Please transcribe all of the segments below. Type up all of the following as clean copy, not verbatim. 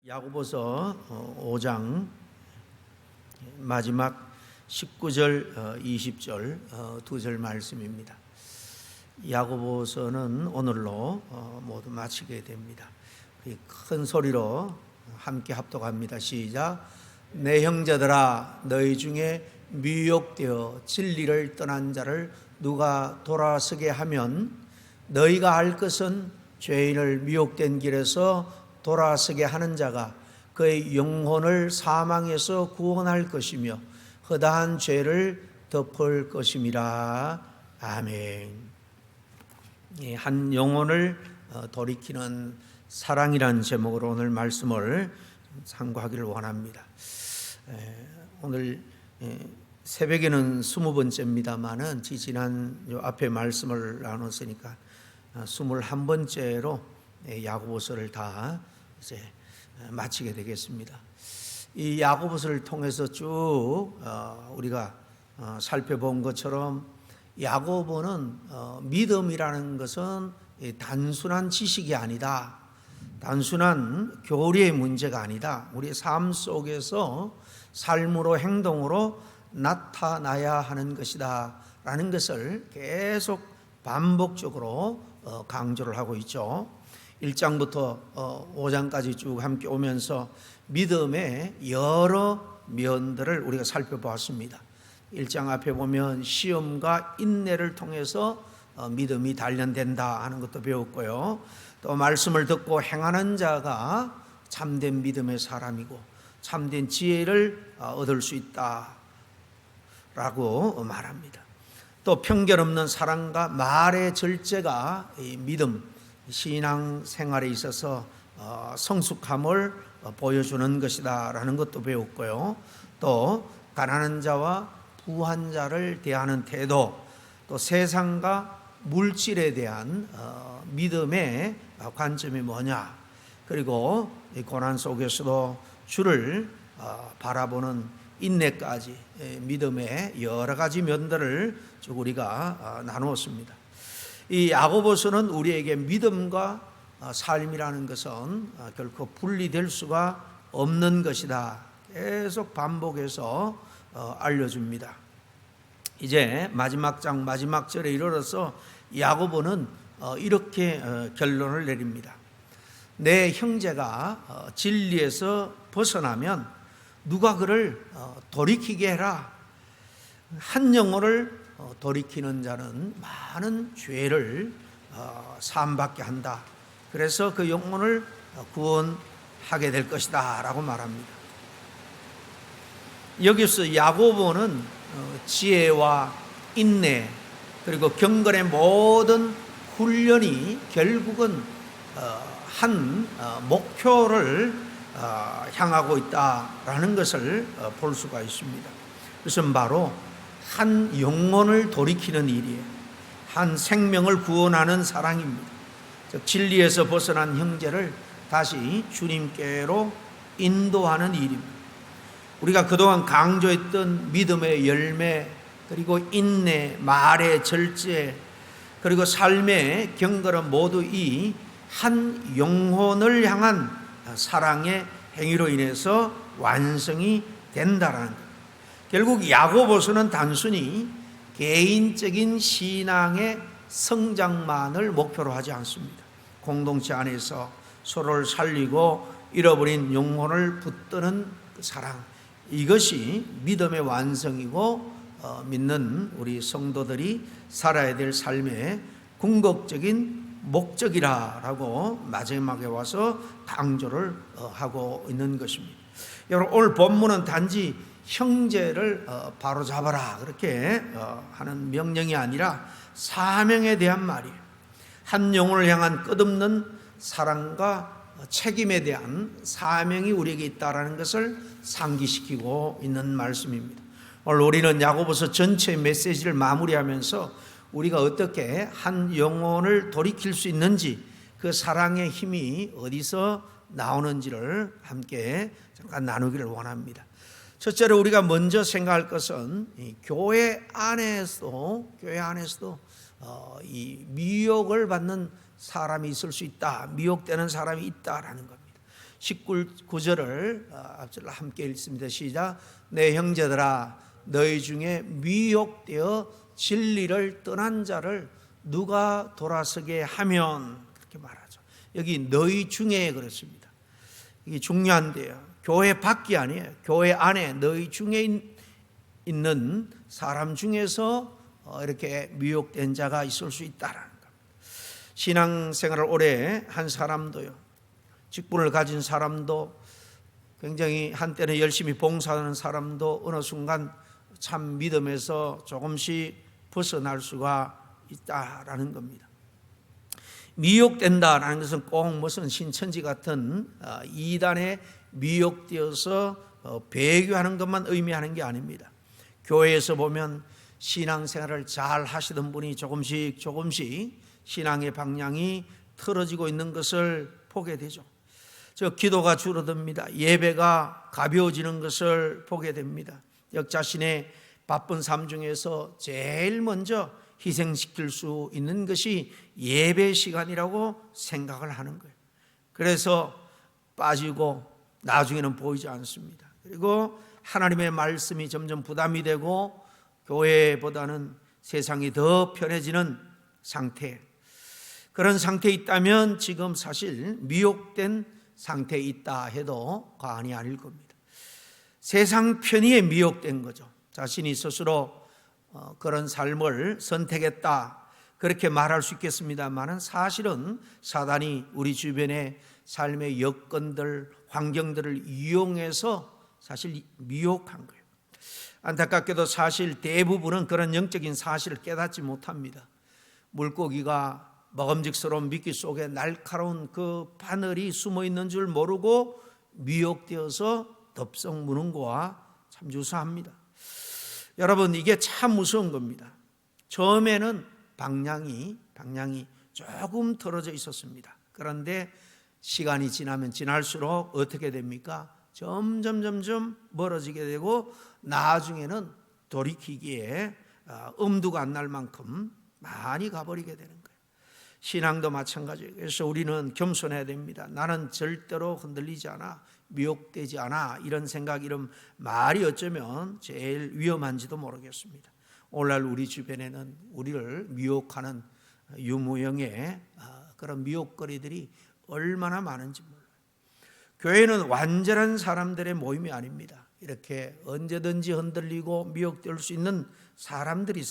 야고보서 5장 마지막 19절 20절 두 절 말씀입니다. 야고보서는 오늘로 모두 마치게 됩니다. 큰 소리로 함께 합독합니다. 시작. 내 형제들아, 너희 중에 미혹되어 진리를 떠난 자를 누가 돌아서게 하면 너희가 알 것은 죄인을 미혹된 길에서 돌아서게 하는 자가 그의 영혼을 사망에서 구원할 것이며 허다한 죄를 덮을 것임이라. 아멘. 한 영혼을 돌이키는 사랑이라는 제목으로 오늘 말씀을 상고하기를 원합니다. 오늘 새벽에는 20번째입니다만은 지난 앞에 말씀을 나눴으니까 21번째로 야고보서를 다 이제 마치게 되겠습니다. 이 야고보서를 통해서 쭉 우리가 살펴본 것처럼 야고보는 믿음이라는 것은 단순한 지식이 아니다, 단순한 교리의 문제가 아니다, 우리의 삶 속에서 삶으로 행동으로 나타나야 하는 것이다 라는 것을 계속 반복적으로 강조를 하고 있죠. 1장부터 5장까지 쭉 함께 오면서 믿음의 여러 면들을 우리가 살펴보았습니다. 1장 앞에 보면 시험과 인내를 통해서 믿음이 단련된다 하는 것도 배웠고요. 또 말씀을 듣고 행하는 자가 참된 믿음의 사람이고 참된 지혜를 얻을 수 있다라고 말합니다. 또 편견 없는 사랑과 말의 절제가 이 믿음, 신앙 생활에 있어서 성숙함을 보여주는 것이다 라는 것도 배웠고요. 또 가난한 자와 부한 자를 대하는 태도, 또 세상과 물질에 대한 믿음의 관점이 뭐냐, 그리고 고난 속에서도 주를 바라보는 인내까지 믿음의 여러 가지 면들을 쭉 우리가 나누었습니다. 이 야고보서는 우리에게 믿음과 삶이라는 것은 결코 분리될 수가 없는 것이다 계속 반복해서 알려줍니다. 이제 마지막 장 마지막 절에 이르러서 야고보는 이렇게 결론을 내립니다. 내 형제가 진리에서 벗어나면 누가 그를 돌이키게 해라. 한 영혼을 돌이키는 자는 많은 죄를 사함받게 한다. 그래서 그 영혼을 구원하게 될 것이다 라고 말합니다. 여기서 야고보는 지혜와 인내 그리고 경건의 모든 훈련이 결국은 한 목표를 향하고 있다라는 것을 볼 수가 있습니다. 그것은 바로 한 영혼을 돌이키는 일이에요. 한 생명을 구원하는 사랑입니다. 즉 진리에서 벗어난 형제를 다시 주님께로 인도하는 일입니다. 우리가 그동안 강조했던 믿음의 열매, 그리고 인내, 말의 절제, 그리고 삶의 경건은 모두 이 한 영혼을 향한 사랑의 행위로 인해서 완성이 된다라는 것. 결국 야고보서는 단순히 개인적인 신앙의 성장만을 목표로 하지 않습니다. 공동체 안에서 서로를 살리고 잃어버린 영혼을 붙드는 사랑, 이것이 믿음의 완성이고 믿는 우리 성도들이 살아야 될 삶의 궁극적인 목적이라고 마지막에 와서 강조를 하고 있는 것입니다. 여러분, 오늘 본문은 단지 형제를 바로잡아라 그렇게 하는 명령이 아니라 사명에 대한 말이에요. 한 영혼을 향한 끝없는 사랑과 책임에 대한 사명이 우리에게 있다는 것을 상기시키고 있는 말씀입니다. 오늘 우리는 야고보서 전체 메시지를 마무리하면서 우리가 어떻게 한 영혼을 돌이킬 수 있는지, 그 사랑의 힘이 어디서 나오는지를 함께 잠깐 나누기를 원합니다. 첫째로 우리가 먼저 생각할 것은 교회 안에서도 이 미혹을 받는 사람이 있을 수 있다, 미혹되는 사람이 있다라는 겁니다. 19절을 앞줄 함께 읽습니다. 시작. 내 형제들아 너희 중에 미혹되어 진리를 떠난 자를 누가 돌아서게 하면, 그렇게 말하죠. 여기 너희 중에 그렇습니다. 이게 중요한데요. 교회 밖이 아니에요. 교회 안에 너희 중에 있는 사람 중에서 이렇게 미혹된 자가 있을 수 있다라는 겁니다. 신앙생활을 오래 한 사람도요, 직분을 가진 사람도, 굉장히 한때는 열심히 봉사하는 사람도 어느 순간 참 믿음에서 조금씩 벗어날 수가 있다라는 겁니다. 미혹된다라는 것은 꼭 무슨 신천지 같은 이단에 미혹되어서 배교하는 것만 의미하는 게 아닙니다. 교회에서 보면 신앙생활을 잘 하시던 분이 조금씩 신앙의 방향이 틀어지고 있는 것을 보게 되죠. 기도가 줄어듭니다. 예배가 가벼워지는 것을 보게 됩니다. 자신의 바쁜 삶 중에서 제일 먼저 희생시킬 수 있는 것이 예배 시간이라고 생각을 하는 거예요. 그래서 빠지고 나중에는 보이지 않습니다. 그리고 하나님의 말씀이 점점 부담이 되고 교회보다는 세상이 더 편해지는 상태, 그런 상태에 있다면 지금 사실 미혹된 상태에 있다 해도 과언이 아닐 겁니다. 세상 편의에 미혹된 거죠. 자신이 스스로 그런 삶을 선택했다, 그렇게 말할 수 있겠습니다만 사실은 사단이 우리 주변의 삶의 여건들, 환경들을 이용해서 사실 미혹한 거예요. 안타깝게도 사실 대부분은 그런 영적인 사실을 깨닫지 못합니다. 물고기가 먹음직스러운 미끼 속에 날카로운 그 바늘이 숨어 있는 줄 모르고 미혹되어서 덥석 무는 거와 참 유사합니다. 여러분, 이게 참 무서운 겁니다. 처음에는 방향이 조금 틀어져 있었습니다. 그런데 시간이 지나면 지날수록 어떻게 됩니까? 점점 멀어지게 되고 나중에는 돌이키기에 엄두가 안 날 만큼 많이 가버리게 되는 거예요. 신앙도 마찬가지예요. 그래서 우리는 겸손해야 됩니다. 나는 절대로 흔들리지 않아, 미혹되지 않아, 이런 생각, 이런 말이 어쩌면 제일 위험한지도 모르겠습니다. 오늘날 우리 주변에는 우리를 미혹하는 유무형의 그런 미혹거리들이 얼마나 많은지 몰라요. 교회는 완전한 사람들의 모임이 아닙니다. 이렇게 언제든지 흔들리고 미혹될 수 있는 사람들이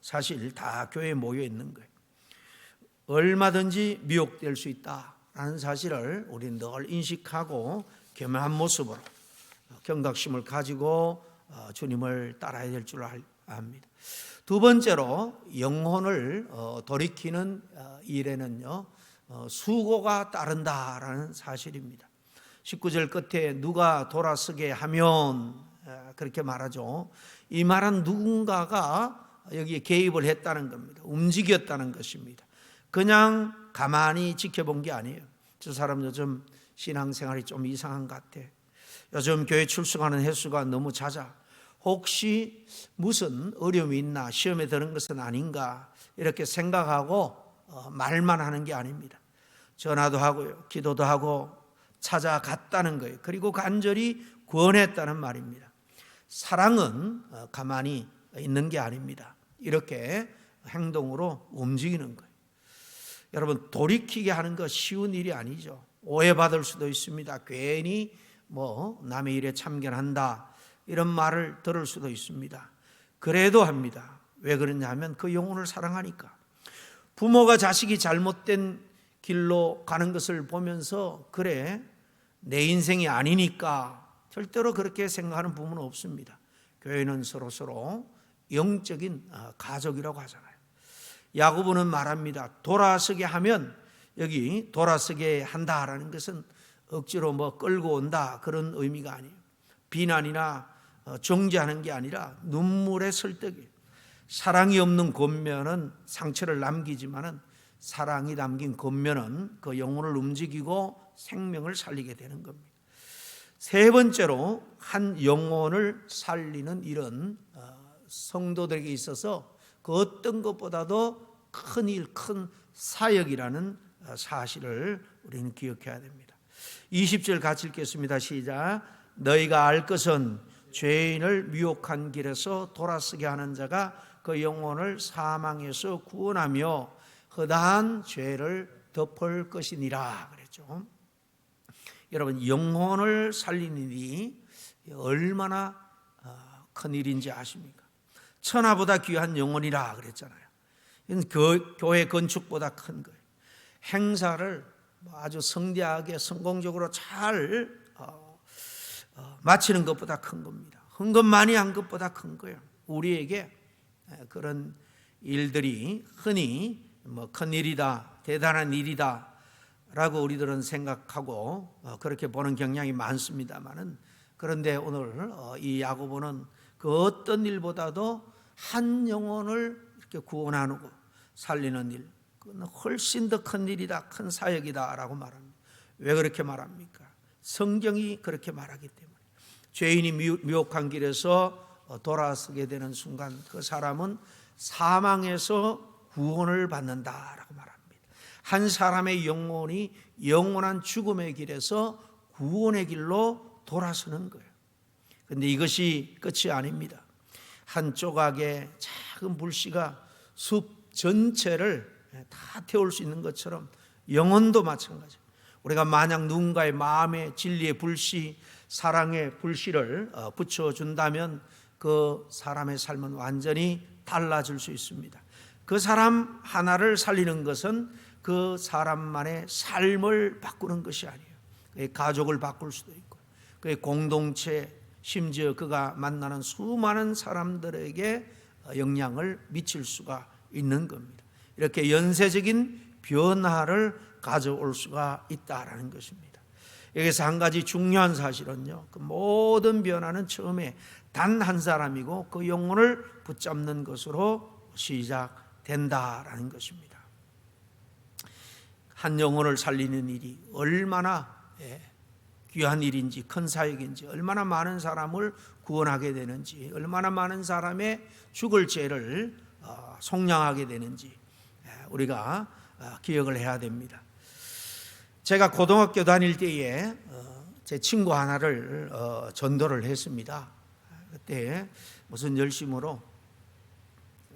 사실 다 교회에 모여 있는 거예요. 얼마든지 미혹될 수 있다라는 사실을 우리는 늘 인식하고 겸허한 모습으로 경각심을 가지고 주님을 따라야 될 줄 압니다. 두 번째로 영혼을 돌이키는 일에는요, 수고가 따른다라는 사실입니다. 19절 끝에 누가 돌아서게 하면, 그렇게 말하죠. 이 말은 누군가가 여기에 개입을 했다는 겁니다. 움직였다는 것입니다. 그냥 가만히 지켜본 게 아니에요. 저 사람 요즘 신앙생활이 좀 이상한 것 같아, 요즘 교회 출석하는 횟수가 너무 잦아, 혹시 무슨 어려움이 있나, 시험에 드는 것은 아닌가, 이렇게 생각하고 말만 하는 게 아닙니다. 전화도 하고요, 기도도 하고 찾아갔다는 거예요. 그리고 간절히 구원했다는 말입니다. 사랑은 가만히 있는 게 아닙니다. 이렇게 행동으로 움직이는 거예요. 여러분, 돌이키게 하는 거 쉬운 일이 아니죠. 오해받을 수도 있습니다. 괜히 남의 일에 참견한다, 이런 말을 들을 수도 있습니다. 그래도 합니다. 왜 그러냐면 그 영혼을 사랑하니까. 부모가 자식이 잘못된 길로 가는 것을 보면서 그래, 내 인생이 아니니까, 절대로 그렇게 생각하는 부모는 없습니다. 교회는 서로 영적인 가족이라고 하잖아요. 야고보는 말합니다. 돌아서게 하면, 여기 돌아서게 한다라는 것은 억지로 끌고 온다, 그런 의미가 아니에요. 비난이나 정죄하는 게 아니라 눈물의 설득이에요. 사랑이 없는 겉면은 상처를 남기지만은 사랑이 담긴 겉면은 그 영혼을 움직이고 생명을 살리게 되는 겁니다. 세 번째로, 한 영혼을 살리는 일은 성도들에게 있어서 그 어떤 것보다도 큰 일, 큰 사역이라는 사실을 우리는 기억해야 됩니다. 20절 같이 읽겠습니다. 시작. 너희가 알 것은 죄인을 미혹한 길에서 돌아서게 하는 자가 그 영혼을 사망에서 구원하며 허다한 죄를 덮을 것이니라 그랬죠. 여러분, 영혼을 살리는 일이 얼마나 큰 일인지 아십니까? 천하보다 귀한 영혼이라 그랬잖아요. 이건 교회 건축보다 큰 거예요. 행사를 아주 성대하게 성공적으로 잘 마치는 것보다 큰 겁니다. 헌금 많이 한 것보다 큰 거예요. 우리에게 그런 일들이 흔히 큰 일이다, 대단한 일이다 라고 우리들은 생각하고 그렇게 보는 경향이 많습니다만은, 그런데 오늘 이 야고보는 그 어떤 일보다도 한 영혼을 이렇게 구원하고 살리는 일, 그건 훨씬 더 큰 일이다, 큰 사역이다 라고 말합니다. 왜 그렇게 말합니까? 성경이 그렇게 말하기 때문에. 죄인이 미혹한 길에서 돌아서게 되는 순간 그 사람은 사망에서 구원을 받는다라고 말합니다. 한 사람의 영혼이 영원한 죽음의 길에서 구원의 길로 돌아서는 거예요. 그런데 이것이 끝이 아닙니다. 한 조각의 작은 불씨가 숲 전체를 다 태울 수 있는 것처럼 영혼도 마찬가지예요. 우리가 만약 누군가의 마음에 진리의 불씨, 사랑의 불씨를 붙여준다면 그 사람의 삶은 완전히 달라질 수 있습니다. 그 사람 하나를 살리는 것은 그 사람만의 삶을 바꾸는 것이 아니에요. 그의 가족을 바꿀 수도 있고, 그의 공동체, 심지어 그가 만나는 수많은 사람들에게 영향을 미칠 수가 있는 겁니다. 이렇게 연쇄적인 변화를 가져올 수가 있다라는 것입니다. 여기서 한 가지 중요한 사실은요, 그 모든 변화는 처음에 단 한 사람이고 그 영혼을 붙잡는 것으로 시작된다라는 것입니다. 한 영혼을 살리는 일이 얼마나 귀한 일인지, 큰 사역인지, 얼마나 많은 사람을 구원하게 되는지, 얼마나 많은 사람의 죽을 죄를 속량하게 되는지 우리가 기억을 해야 됩니다. 제가 고등학교 다닐 때에 제 친구 하나를 전도를 했습니다. 그때 무슨 열심으로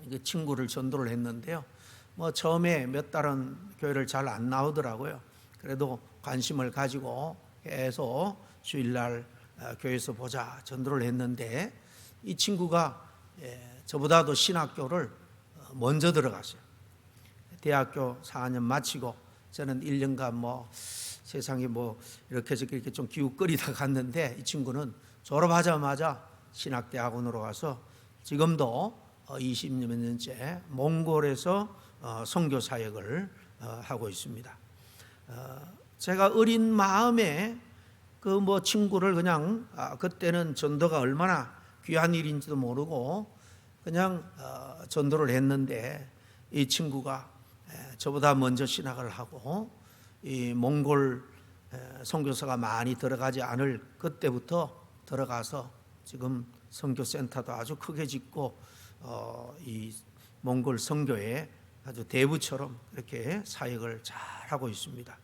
그 친구를 전도를 했는데요, 처음에 몇 달은 교회를 잘 안 나오더라고요. 그래도 관심을 가지고 계속 주일날 교회에서 보자 전도를 했는데, 이 친구가 저보다도 신학교를 먼저 들어갔어요. 대학교 4년 마치고 저는 1년간 세상에 이렇게 저렇게 좀 기웃거리다 갔는데, 이 친구는 졸업하자마자 신학대학원으로 가서 지금도 20몇 년째 몽골에서 선교 사역을 하고 있습니다. 제가 어린 마음에 그 친구를 그냥 그때는 전도가 얼마나 귀한 일인지도 모르고 그냥 전도를 했는데, 이 친구가 저보다 먼저 신학을 하고 이 몽골 선교사가 많이 들어가지 않을 그때부터 들어가서 지금 선교센터도 아주 크게 짓고 이 몽골 선교에 아주 대부처럼 이렇게 사역을 잘 하고 있습니다.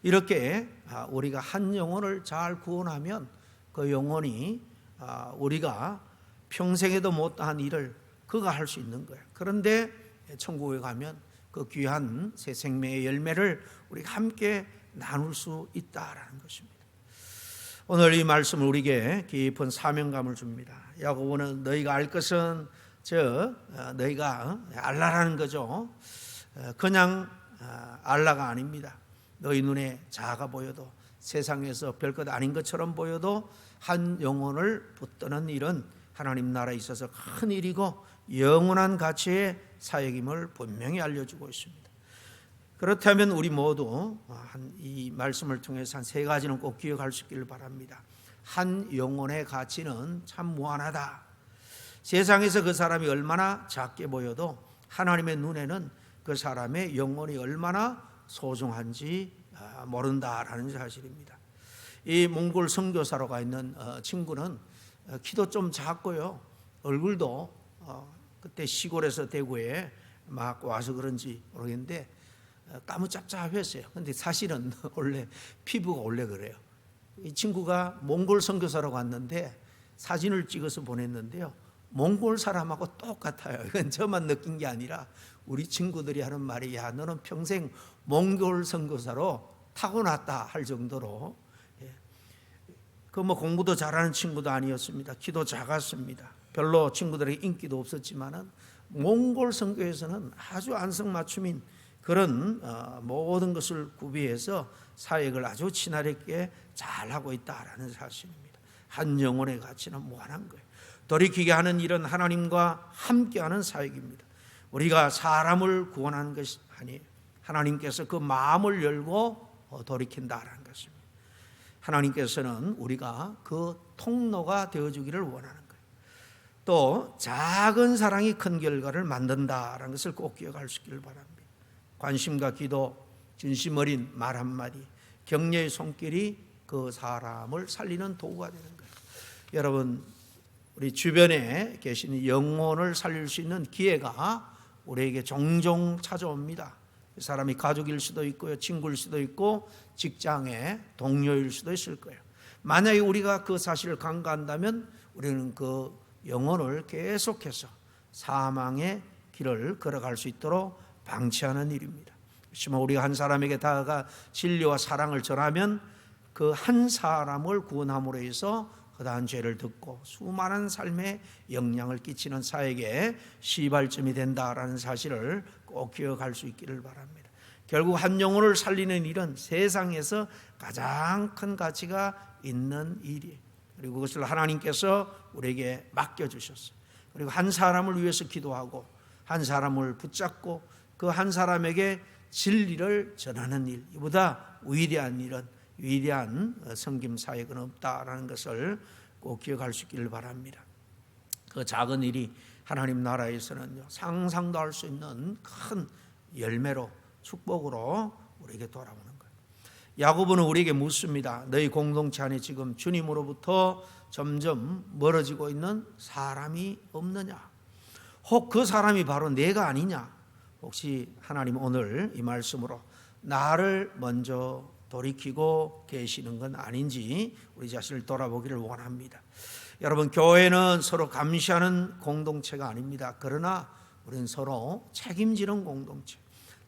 이렇게 우리가 한 영혼을 잘 구원하면 그 영혼이 우리가 평생에도 못한 일을 그가 할 수 있는 거예요. 그런데 천국에 가면 그 귀한 새 생명의 열매를 우리가 함께 나눌 수 있다라는 것입니다. 오늘 이 말씀은 우리에게 깊은 사명감을 줍니다. 야고보는 너희가 알 것은 너희가 알라라는 거죠. 그냥 알라가 아닙니다. 너희 눈에 작아 보여도, 세상에서 별것 아닌 것처럼 보여도 한 영혼을 붙드는 일은 하나님 나라에 있어서 큰 일이고 영원한 가치의 사역임을 분명히 알려주고 있습니다. 그렇다면 우리 모두 이 말씀을 통해서 한 세 가지는 꼭 기억할 수 있기를 바랍니다. 한 영혼의 가치는 참 무한하다. 세상에서 그 사람이 얼마나 작게 보여도 하나님의 눈에는 그 사람의 영혼이 얼마나 소중한지 모른다라는 사실입니다. 이 몽골 선교사로 가 있는 친구는 키도 좀 작고요, 얼굴도 그때 시골에서 대구에 막 와서 그런지 모르겠는데 까무잡잡했어요. 근데 사실은 원래 피부가 원래 그래요. 이 친구가 몽골 선교사라고 왔는데 사진을 찍어서 보냈는데요, 몽골 사람하고 똑같아요. 이건 저만 느낀 게 아니라 우리 친구들이 하는 말이, 야, 너는 평생 몽골 선교사로 타고났다 할 정도로, 그 뭐 공부도 잘하는 친구도 아니었습니다. 키도 작았습니다. 별로 친구들에게 인기도 없었지만은 몽골 선교에서는 아주 안성맞춤인 그런 모든 것을 구비해서 사역을 아주 친화력있게 잘하고 있다라는 사실입니다. 한 영혼의 가치는 무한한 거예요. 돌이키게 하는 일은 하나님과 함께하는 사역입니다. 우리가 사람을 구원하는 것이 아니에요. 하나님께서 그 마음을 열고 돌이킨다라는 것입니다. 하나님께서는 우리가 그 통로가 되어주기를 원하는 거예요. 또 작은 사랑이 큰 결과를 만든다라는 것을 꼭 기억할 수 있기를 바랍니다. 관심과 기도, 진심 어린 말 한마디, 격려의 손길이 그 사람을 살리는 도구가 되는 거예요. 여러분, 우리 주변에 계신 영혼을 살릴 수 있는 기회가 우리에게 종종 찾아옵니다. 사람이 가족일 수도 있고요, 친구일 수도 있고, 직장의 동료일 수도 있을 거예요. 만약에 우리가 그 사실을 간과한다면 우리는 그 영혼을 계속해서 사망의 길을 걸어갈 수 있도록 방치하는 일입니다. 그렇지만 우리가 한 사람에게 다가가 진리와 사랑을 전하면 그 한 사람을 구원함으로 해서 그다음 죄를 듣고 수많은 삶에 영향을 끼치는 사역의 시발점이 된다라는 사실을 꼭 기억할 수 있기를 바랍니다. 결국 한 영혼을 살리는 일은 세상에서 가장 큰 가치가 있는 일이에요. 그리고 그것을 하나님께서 우리에게 맡겨주셨어요. 그리고 한 사람을 위해서 기도하고 한 사람을 붙잡고 그 한 사람에게 진리를 전하는 일, 이보다 위대한 일은, 위대한 섬김 사역은 없다라는 것을 꼭 기억할 수 있기를 바랍니다. 그 작은 일이 하나님 나라에서는요, 상상도 할 수 있는 큰 열매로, 축복으로 우리에게 돌아오는 거예요. 야고보는 우리에게 묻습니다. 너희 공동체 안에 지금 주님으로부터 점점 멀어지고 있는 사람이 없느냐? 혹 그 사람이 바로 내가 아니냐? 혹시 하나님 오늘 이 말씀으로 나를 먼저 돌이키고 계시는 건 아닌지 우리 자신을 돌아보기를 원합니다. 여러분, 교회는 서로 감시하는 공동체가 아닙니다. 그러나 우리는 서로 책임지는 공동체,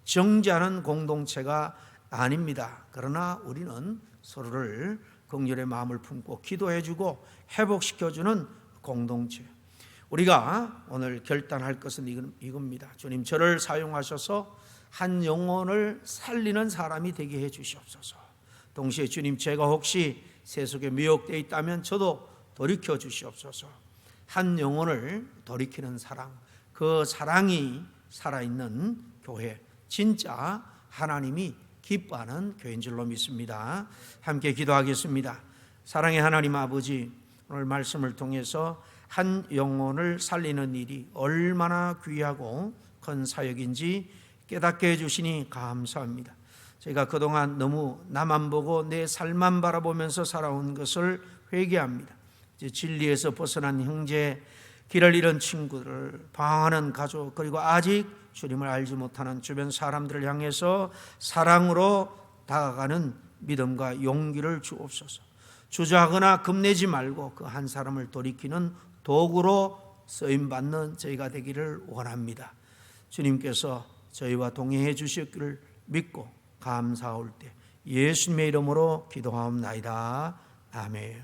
정죄하는 공동체가 아닙니다. 그러나 우리는 서로를 긍휼의 마음을 품고 기도해주고 회복시켜주는 공동체. 우리가 오늘 결단할 것은 이겁니다. 주님, 저를 사용하셔서 한 영혼을 살리는 사람이 되게 해 주시옵소서. 동시에 주님, 제가 혹시 세속에 미혹되어 있다면 저도 돌이켜 주시옵소서. 한 영혼을 돌이키는 사랑, 그 사랑이 살아있는 교회, 진짜 하나님이 기뻐하는 교회인 줄로 믿습니다. 함께 기도하겠습니다. 사랑의 하나님 아버지, 오늘 말씀을 통해서 한 영혼을 살리는 일이 얼마나 귀하고 큰 사역인지 깨닫게 해주시니 감사합니다. 제가 그동안 너무 나만 보고 내 삶만 바라보면서 살아온 것을 회개합니다. 이제 진리에서 벗어난 형제, 길을 잃은 친구들, 방황하는 가족, 그리고 아직 주님을 알지 못하는 주변 사람들을 향해서 사랑으로 다가가는 믿음과 용기를 주옵소서. 주저하거나 겁내지 말고 그 한 사람을 돌이키는 도구로 쓰임받는 저희가 되기를 원합니다. 주님께서 저희와 동행해 주시기를 믿고 감사할 때 예수님의 이름으로 기도하옵나이다. 아멘.